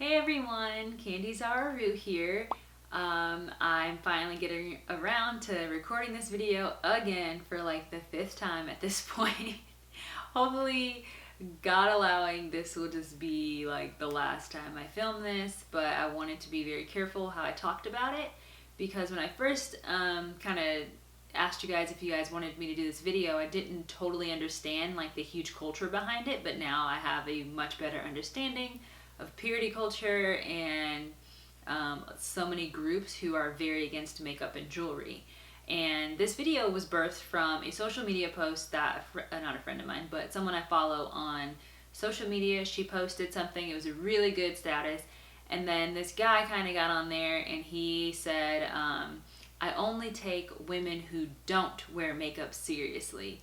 Hey everyone, Candy Sourroot here. I'm finally getting around to recording this video again for like the 5th time at this point. Hopefully, God allowing, this will just be like the last time I film this, but I wanted to be very careful how I talked about it because when I first kind of asked you guys if you guys wanted me to do this video, I didn't totally understand like the huge culture behind it, but now I have a much better understanding of purity culture and so many groups who are very against makeup and jewelry. And this video was birthed from a social media post that, not a friend of mine, but someone I follow on social media. She posted something, it was a really good status. And then this guy kind of got on there and he said, I only take women who don't wear makeup seriously.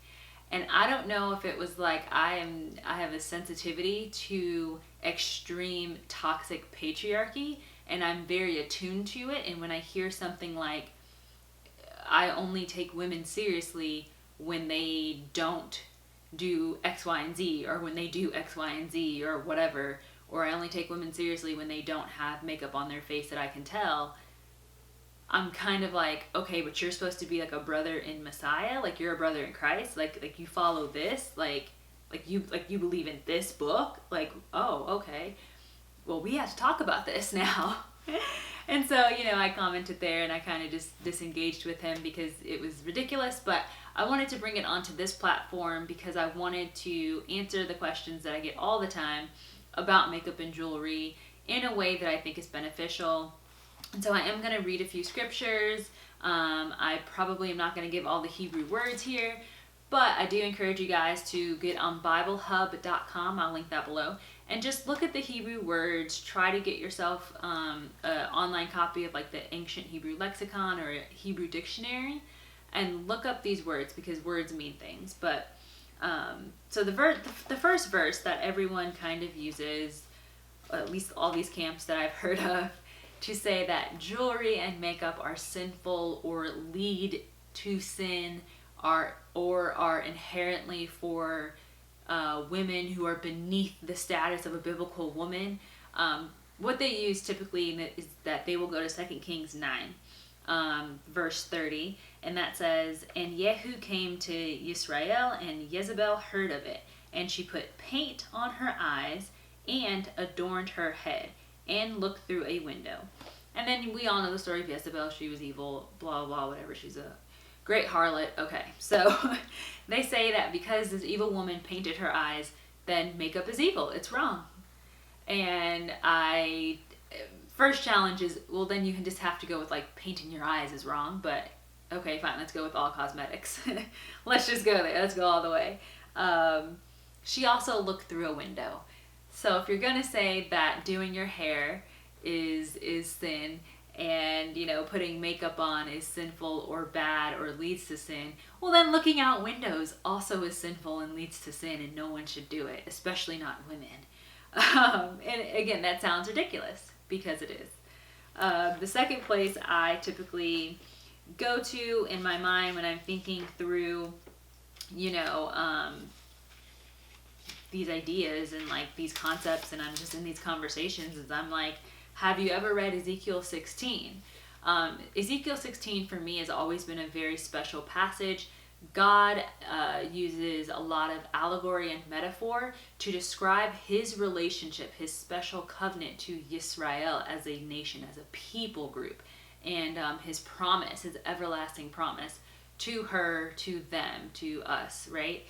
And I don't know if it was like I have a sensitivity to extreme toxic patriarchy and I'm very attuned to it, and when I hear something like I only take women seriously when they don't do X, Y, and Z, or when they do X, Y, and Z, or whatever, or I only take women seriously when they don't have makeup on their face that I can tell, I'm kind of like, okay, but you're supposed to be like a brother in Messiah, like you're a brother in Christ, like you follow this, like you believe in this book, like, oh, okay, well, we have to talk about this now. And so, I commented there and I kind of just disengaged with him because it was ridiculous, but I wanted to bring it onto this platform because I wanted to answer the questions that I get all the time about makeup and jewelry in a way that I think is beneficial. And so I am going to read a few scriptures. I probably am not going to give all the Hebrew words here, but I do encourage you guys to get on BibleHub.com. I'll link that below. And just look at the Hebrew words. Try to get yourself an online copy of like the ancient Hebrew lexicon or a Hebrew dictionary and look up these words because words mean things. But so the first verse that everyone kind of uses, at least all these camps that I've heard of, to say that jewelry and makeup are sinful or lead to sin or are inherently for women who are beneath the status of a biblical woman. What they use typically is that they will go to 2 Kings 9, verse 30, and that says, And Yehu came to Yisrael, and Jezebel heard of it, and she put paint on her eyes and adorned her head and looked through a window. And then we all know the story of Jezebel. She was evil, blah, blah, whatever. She's a great harlot. Okay, so they say that because this evil woman painted her eyes, then makeup is evil. It's wrong. And first challenge is, well, then you can just have to go with like painting your eyes is wrong. But okay, fine, let's go with all cosmetics. Let's just go there. Let's go all the way. She also looked through a window. So if you're going to say that doing your hair is sin and, putting makeup on is sinful or bad or leads to sin, well then looking out windows also is sinful and leads to sin and no one should do it, especially not women. And again, that sounds ridiculous because it is. The second place I typically go to in my mind when I'm thinking through, these ideas and like these concepts and I'm just in these conversations is I'm like, have you ever read Ezekiel 16? Ezekiel 16 for me has always been a very special passage. God uses a lot of allegory and metaphor to describe his relationship, his special covenant to Yisrael as a nation, as a people group, and his promise, his everlasting promise to her, to them, to us, right?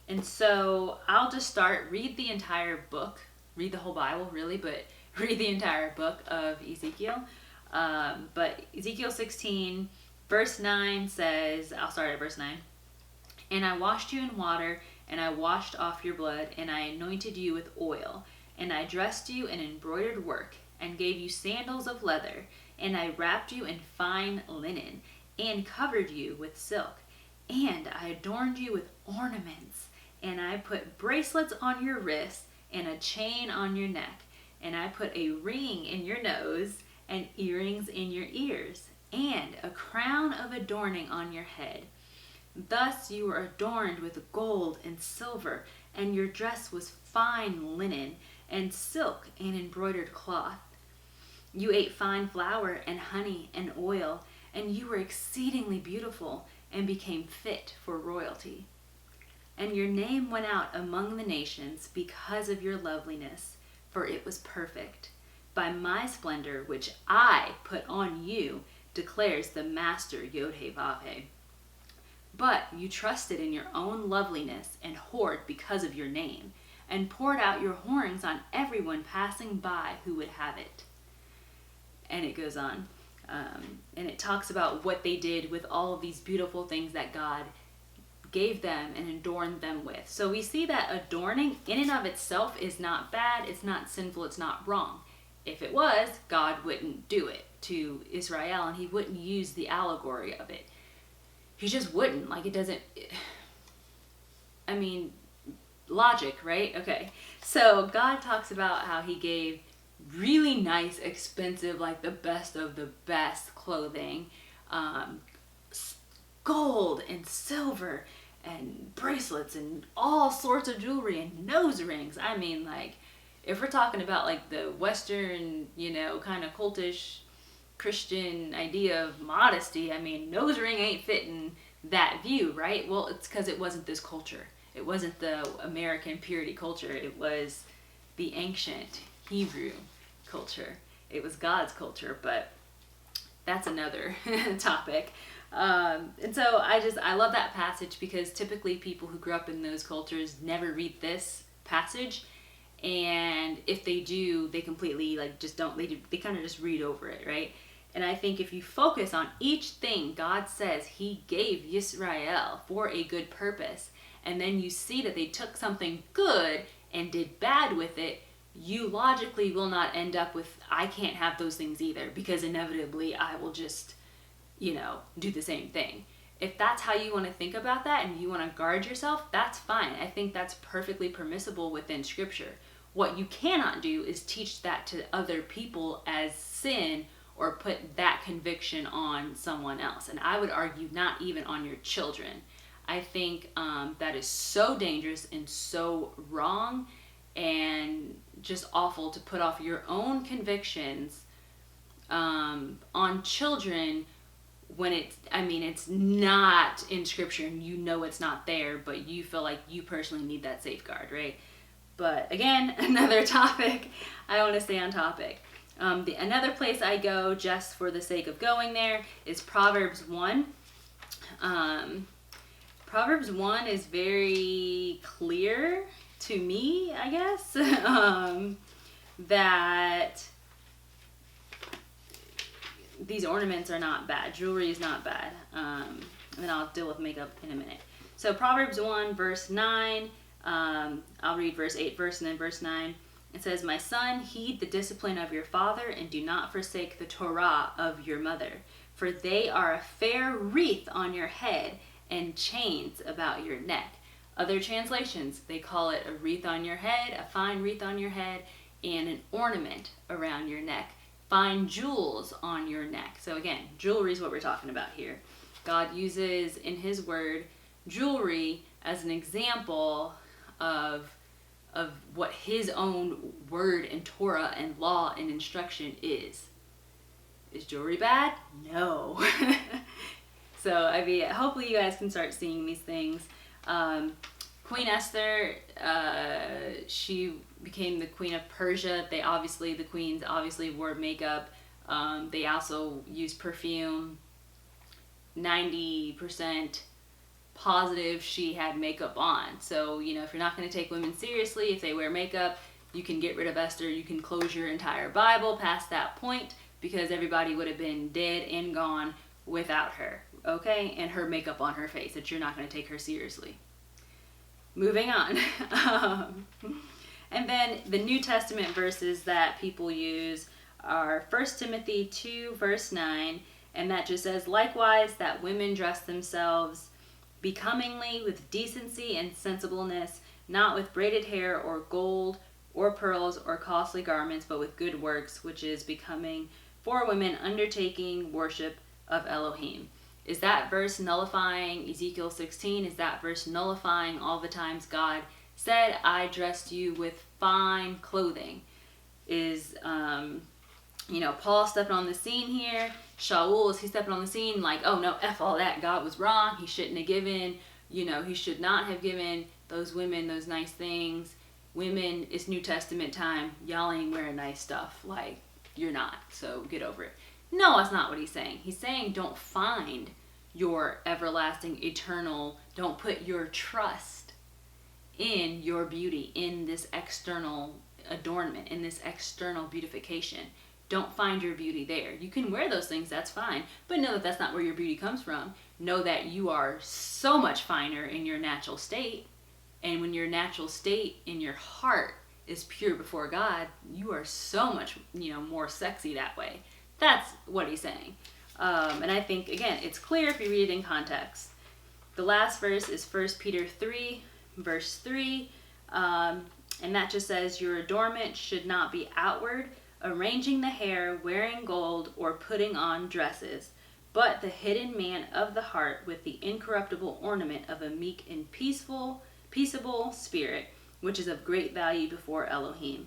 And so I'll just read the entire book, read the whole Bible really, but read the entire book of Ezekiel. But Ezekiel 16 verse 9 says, I'll start at verse 9. And I washed you in water, and I washed off your blood, and I anointed you with oil, and I dressed you in embroidered work, and gave you sandals of leather, and I wrapped you in fine linen, and covered you with silk, and I adorned you with ornaments, and I put bracelets on your wrists, and a chain on your neck, and I put a ring in your nose, and earrings in your ears, and a crown of adorning on your head. Thus you were adorned with gold and silver, and your dress was fine linen, and silk and embroidered cloth. You ate fine flour and honey and oil, and you were exceedingly beautiful and became fit for royalty. And your name went out among the nations because of your loveliness, for it was perfect. By my splendor, which I put on you, declares the Master Yod-Heh-Vav-Heh. But you trusted in your own loveliness and whored because of your name, and poured out your horns on everyone passing by who would have it. And it goes on. And it talks about what they did with all of these beautiful things that God gave them and adorned them with. So we see that adorning in and of itself is not bad, it's not sinful, it's not wrong. If it was, God wouldn't do it to Israel, and he wouldn't use the allegory of it. He just wouldn't. Like, it doesn't, I mean, logic, right? Okay. So God talks about how he gave really nice, expensive, like the best of the best clothing, gold and silver and bracelets and all sorts of jewelry and nose rings. I mean, like, if we're talking about like the Western, kind of cultish Christian idea of modesty, I mean, nose ring ain't fitting that view, right? Well, it's because it wasn't this culture. It wasn't the American purity culture. It was the ancient Hebrew culture. It was God's culture, but that's another topic. And so I love that passage, because typically people who grew up in those cultures never read this passage, and if they do, they completely they kind of just read over it, right? And I think if you focus on each thing God says he gave Yisrael for a good purpose, and then you see that they took something good and did bad with it, you logically will not end up with, I can't have those things either, because inevitably I will just do the same thing. If that's how you want to think about that and you want to guard yourself, that's fine. I think that's perfectly permissible within Scripture. What you cannot do is teach that to other people as sin, or put that conviction on someone else. And I would argue not even on your children. I think that is so dangerous and so wrong, and just awful to put off your own convictions on children when it's not in Scripture, and it's not there, but you feel like you personally need that safeguard, right? But again, another topic. I want to stay on topic. Another place I go just for the sake of going there is Proverbs 1. Proverbs 1 is very clear to me, I guess, that these ornaments are not bad. Jewelry is not bad. And then I'll deal with makeup in a minute. So Proverbs 1, verse 9. I'll read verse 8 first and then verse 9. It says, "My son, heed the discipline of your father, and do not forsake the Torah of your mother. For they are a fair wreath on your head and chains about your neck." Other translations, they call it a wreath on your head, a fine wreath on your head, and an ornament around your neck. Fine jewels on your neck. So again, jewelry is what we're talking about here. God uses in his word jewelry as an example of what his own word and Torah and law and instruction is. Is jewelry bad? No. So, hopefully you guys can start seeing these things. Queen Esther, she became the queen of Persia. The queens obviously wore makeup. They also used perfume. 90% positive she had makeup on. So, if you're not going to take women seriously, if they wear makeup, you can get rid of Esther. You can close your entire Bible past that point, because everybody would have been dead and gone without her, okay? And her makeup on her face, that you're not going to take her seriously. Moving on. And then the New Testament verses that people use are 1 Timothy 2, verse 9, and that just says, "Likewise, that women dress themselves becomingly with decency and sensibleness, not with braided hair or gold or pearls or costly garments, but with good works, which is becoming for women undertaking worship of Elohim." Is that verse nullifying Ezekiel 16? Is that verse nullifying all the times God said, I dressed you with fine clothing. Is, Paul stepping on the scene here. Shaul, is he stepping on the scene like, oh no, F all that, God was wrong, he shouldn't have given, he should not have given those women those nice things. Women, it's New Testament time, y'all ain't wearing nice stuff, like, you're not, so get over it. No, that's not what he's saying. He's saying don't find your everlasting, eternal, don't put your trust in your beauty, in this external adornment, in this external beautification. Don't find your beauty there. You can wear those things, that's fine, but know that that's not where your beauty comes from. Know that you are so much finer in your natural state, and when your natural state in your heart is pure before God, you are so much, more sexy that way. That's what he's saying. And I think, again, it's clear if you read it in context. The last verse is 1 Peter 3, verse 3, and that just says, your adornment should not be outward, arranging the hair, wearing gold, or putting on dresses, but the hidden man of the heart with the incorruptible ornament of a meek and peaceable spirit, which is of great value before Elohim.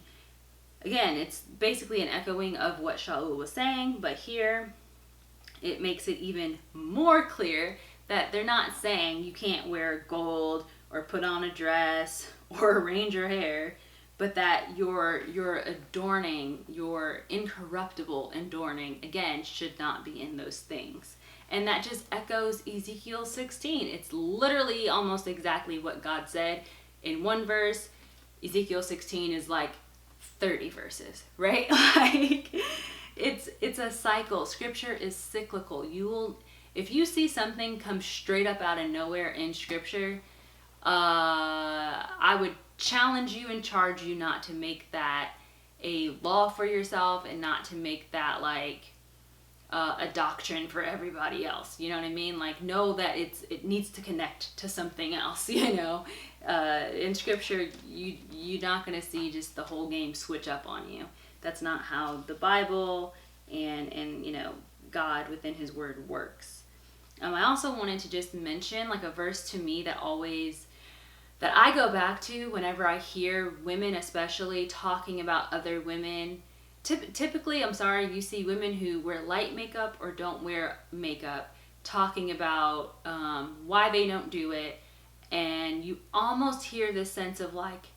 Again, it's basically an echoing of what Shaul was saying, but here it makes it even more clear that they're not saying you can't wear gold or put on a dress or arrange your hair, but that your adorning, your incorruptible adorning, again, should not be in those things. And that just echoes Ezekiel 16. It's literally almost exactly what God said in one verse. Ezekiel 16 is like 30 verses, right? Like, it's a cycle. Scripture is cyclical. If you see something come straight up out of nowhere in Scripture, I would challenge you and charge you not to make that a law for yourself, and not to make that like a doctrine for everybody else. You know what I mean? Like, know that it needs to connect to something else. In Scripture, you're not going to see just the whole game switch up on you. That's not how the Bible and God within His Word works. I also wanted to just mention like a verse to me that I go back to whenever I hear women, especially, talking about other women. Typically, I'm sorry, you see women who wear light makeup or don't wear makeup talking about why they don't do it, and you almost hear this sense of like,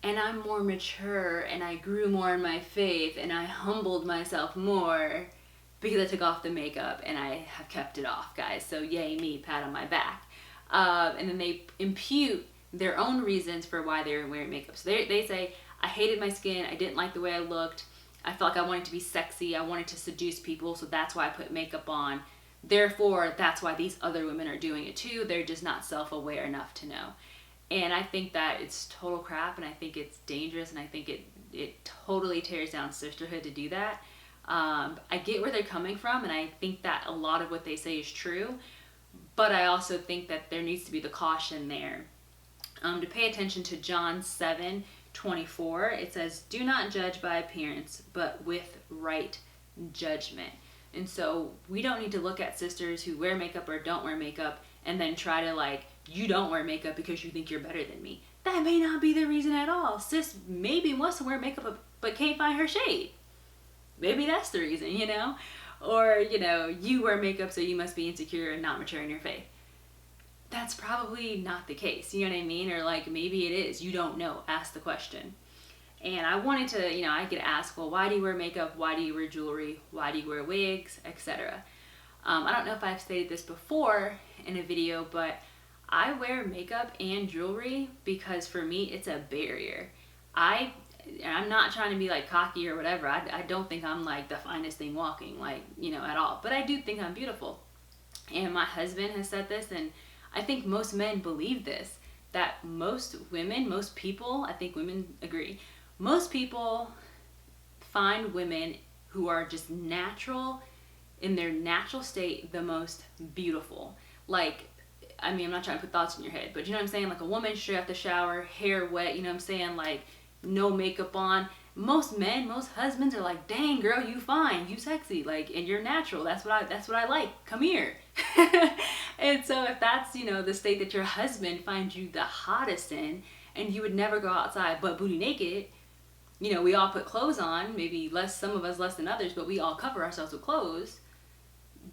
and I'm more mature, and I grew more in my faith, and I humbled myself more because I took off the makeup, and I have kept it off, guys. So yay me, pat on my back. And then they impute their own reasons for why they're wearing makeup. So they say, I hated my skin, I didn't like the way I looked, I felt like I wanted to be sexy, I wanted to seduce people, so that's why I put makeup on. Therefore, that's why these other women are doing it too. They're just not self-aware enough to know. And I think that it's total crap, and I think it's dangerous, and I think it totally tears down sisterhood to do that. I get where they're coming from, and I think that a lot of what they say is true, but I also think that there needs to be the caution there. To pay attention to John 7:24, it says, do not judge by appearance, but with right judgment. And so we don't need to look at sisters who wear makeup or don't wear makeup and then try to like, you don't wear makeup because you think you're better than me. That may not be the reason at all. Sis maybe wants to wear makeup but can't find her shade. Maybe that's the reason, Or, you wear makeup so you must be insecure and not mature in your faith. That's probably not the case, you know what I mean? Or like, maybe it is, you don't know, ask the question. And I wanted to, I could ask, well, why do you wear makeup? Why do you wear jewelry? Why do you wear wigs, etc.? I don't know if I've stated this before in a video, but I wear makeup and jewelry because for me, it's a barrier. I'm not trying to be like cocky or whatever. I don't think I'm like the finest thing walking, like, at all. But I do think I'm beautiful. And my husband has said this, and I think most men believe this, that most women, most people, I think women agree, most people find women who are just natural, in their natural state, the most beautiful. Like, I'm not trying to put thoughts in your head, but you know what I'm saying? Like a woman straight out the shower, hair wet, you know what I'm saying? Like, no makeup on. Most men, most husbands are like, dang girl, you fine, you sexy, like, and you're natural. That's what I like. Come here. And so if that's, the state that your husband finds you the hottest in, and you would never go outside butt booty naked. You know, we all put clothes on, maybe some of us less than others, but we all cover ourselves with clothes.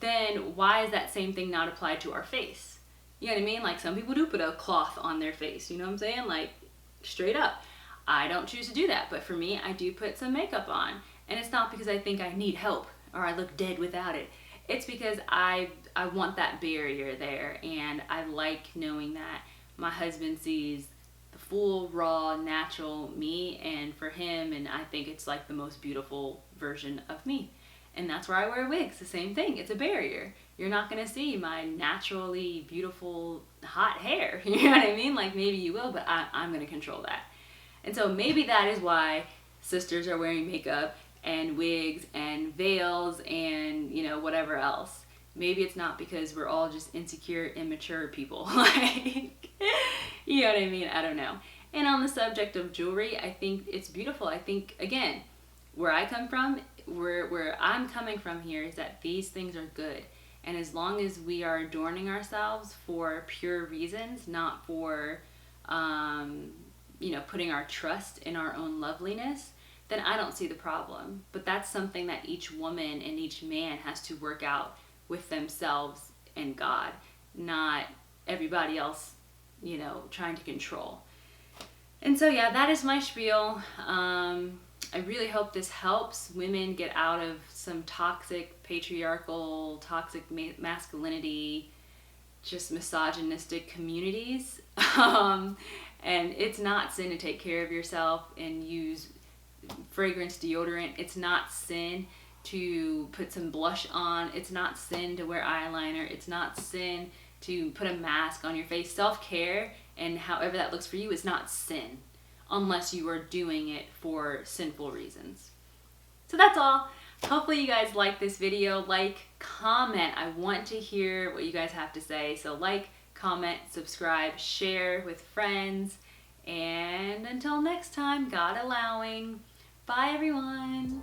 Then why is that same thing not applied to our face? You know what I mean? Like, some people do put a cloth on their face, you know what I'm saying? Like, straight up. I don't choose to do that, but for me, I do put some makeup on. And it's not because I think I need help or I look dead without it. It's because I want that barrier there, and I like knowing that my husband sees the full, raw, natural me, and for him, and I think it's like the most beautiful version of me. And that's why I wear wigs. The same thing. It's a barrier. You're not going to see my naturally beautiful, hot hair. You know what I mean? Like, maybe you will, but I'm going to control that. And so maybe that is why sisters are wearing makeup and wigs and veils and, you know, whatever else. Maybe it's not because we're all just insecure, immature people. Like, you know what I mean? I don't know. And on the subject of jewelry, I think it's beautiful. I think, again, where I come from, where I'm coming from here is that these things are good. And as long as we are adorning ourselves for pure reasons, not for, you know, putting our trust in our own loveliness, then I don't see the problem. But that's something that each woman and each man has to work out with themselves and God, not everybody else, you know, trying to control. And so, yeah, that is my spiel. I really hope this helps women get out of some toxic, patriarchal, toxic masculinity, just misogynistic communities. And it's not sin to take care of yourself and use fragrance deodorant. It's not sin to put some blush on. It's not sin to wear eyeliner. It's not sin to put a mask on your face. Self-care, and however that looks for you, is not sin unless you are doing it for sinful reasons. So that's all. Hopefully you guys like this video. Like, comment. I want to hear what you guys have to say. So like, comment, subscribe, share with friends. And until next time, God allowing, bye everyone.